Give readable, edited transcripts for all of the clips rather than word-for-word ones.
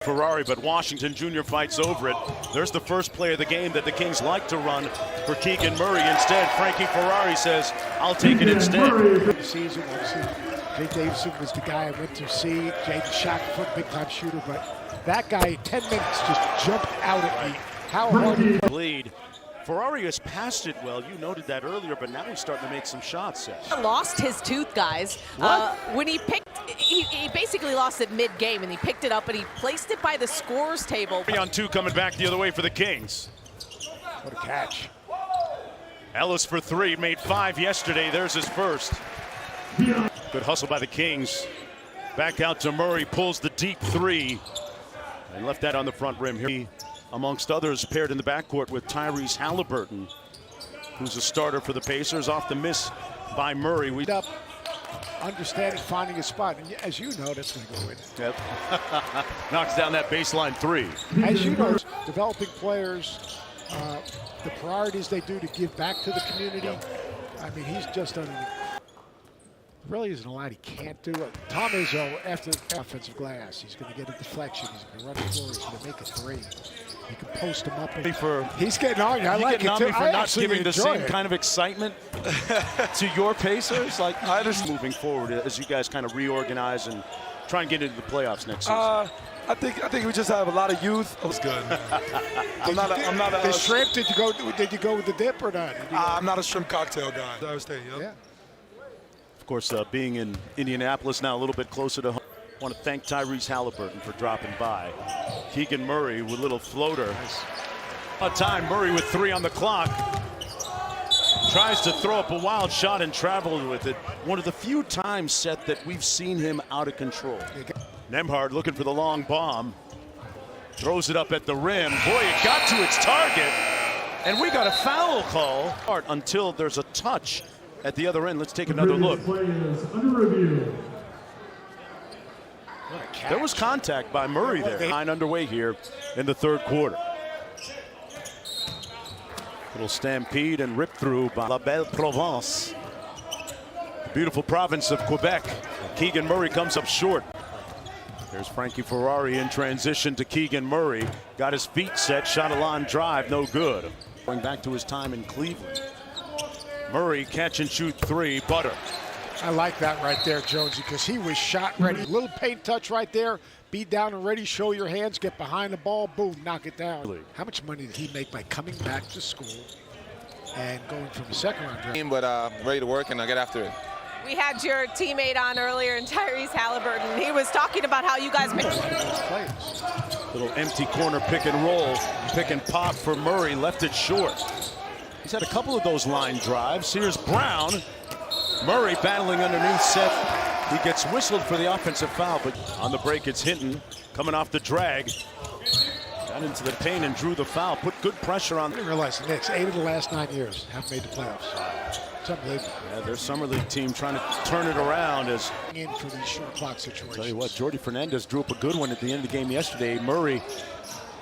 Ferrari, but Washington Jr. fights over it. There's the first play of the game that the Kings like to run for Keegan Murray. Instead, Frankie Ferrari says, I'll take it instead. Season, obviously, Jay Davidson was the guy I went to see. Jaden shot for a big-time shooter, but that guy, in 10 minutes, just jumped out at me. How hard he lead. Ferrari has passed it well. You noted that earlier, but now he's starting to make some shots. Lost his tooth, guys. When he basically lost it mid-game, and he picked it up and he placed it by the scorer's table. 3-on-2 coming back the other way for the Kings. What a catch. Ellis for 3, made 5 yesterday. There's his first. Good hustle by the Kings. Back out to Murray, pulls the deep 3, and left that on the front rim here. Amongst others, paired in the backcourt with Tyrese Halliburton, who's a starter for the Pacers, off the miss by Murray. We up understanding, finding a spot, and as you know, that's going to go in. Yep. Knocks down that baseline 3. As you know, developing players, the priorities they do to give back to the community. Yep. I mean, he's just done really isn't a lot he can't do. Tom Izzo, after the offensive glass, he's going to get a deflection. He's going to run the floor. He's going to make a 3. You can post him up. He's getting on. I like it too. For not giving the same kind of excitement to your Pacers. Like, I just moving forward as you guys kind of reorganize and try and get into the playoffs next season. I think we just have a lot of youth. It was good. I'm not a the shrimp. Did you go with the dip or not? I'm not a shrimp cocktail guy. I would say, yeah. Of course, being in Indianapolis now, a little bit closer to home. I want to thank Tyrese Halliburton for dropping by. Keegan Murray with a little floater. Nice. A time, Murray with 3 on the clock. Tries to throw up a wild shot and traveled with it. One of the few times, Seth, that we've seen him out of control. Nembhard looking for the long bomb. Throws it up at the rim. Boy, it got to its target. And we got a foul call until there's a touch at the other end. Let's take another look. There was contact by Murray there. 9 underway here in the third quarter. Little stampede and rip through by La Belle Provence. Beautiful province of Quebec. Keegan Murray comes up short. There's Frankie Ferrari in transition to Keegan Murray. Got his feet set, shot a line drive, no good. Going back to his time in Cleveland. Murray catch and shoot 3, butter. I like that right there, Jonesy, because he was shot ready. Little paint touch right there. Be down and ready, show your hands, get behind the ball, boom, knock it down. How much money did he make by coming back to school and going from a second-round draft? But ready to work and get after it. We had your teammate on earlier, and Tyrese Halliburton. He was talking about how you guys make little empty corner pick and roll, pick and pop for Murray, left it short. He's had a couple of those line drives. Here's Brown. Murray battling underneath Seth. He gets whistled for the offensive foul, but on the break it's Hinton coming off the drag. Got into the paint and drew the foul. Put good pressure on. I didn't realize the Knicks, 8 of the last 9 years, have made the playoffs. It's unbelievable. Yeah, their summer league team trying to turn it around as in for these short clock situations. Tell you what, Jordy Fernandez drew up a good one at the end of the game yesterday. Murray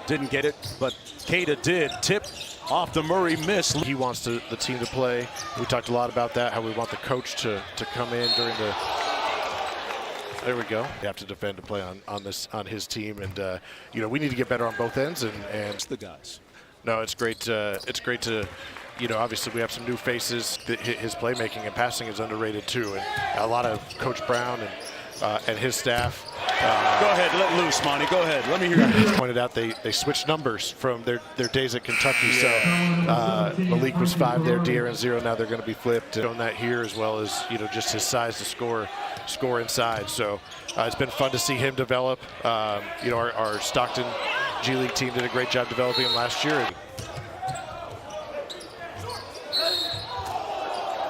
didn't get it, but Keita did. Tip off the Murray miss. He wants the team to play. We talked a lot about that, how we want the coach to come in during the. There we go. We have to defend and play on his team, and you know, we need to get better on both ends. And the guys. No, it's great. It's great to. You know, obviously we have some new faces. His playmaking and passing is underrated too, and a lot of Coach Brown and his staff. Go ahead, let loose, Monty. Go ahead. Let me hear you. Pointed out they switched numbers from their days at Kentucky. Yeah. So Malik was 5 there, De'Aaron 0. Now they're going to be flipped. Shown that here, as well as, you know, just his size to score inside. So it's been fun to see him develop. You know, our Stockton G League team did a great job developing him last year.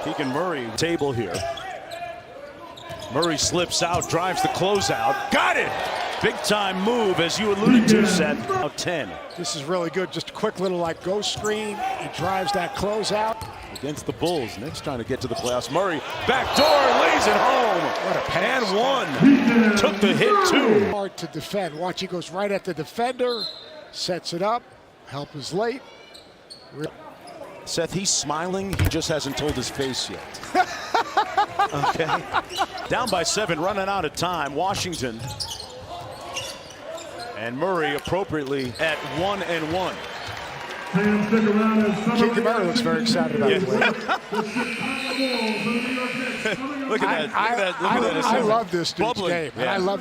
Keegan Murray table here. Murray slips out, drives the closeout. Got it! Big time move, as you alluded to, Seth. Out 10. This is really good. Just a quick little ghost screen. He drives that closeout. Against the Bulls. Knicks trying to get to the playoffs. Murray, back door, lays it home. What a pass. And 1. Took the hit, 2. Hard to defend. Watch, he goes right at the defender. Sets it up. Help is late. Seth, he's smiling. He just hasn't told his face yet. Okay. Down by 7, running out of time. Washington And Murray appropriately at 1-1. Keegan Murray looks very excited about it. Look at that. Look at that. I love this dude's Bubbling. game. Yeah. I love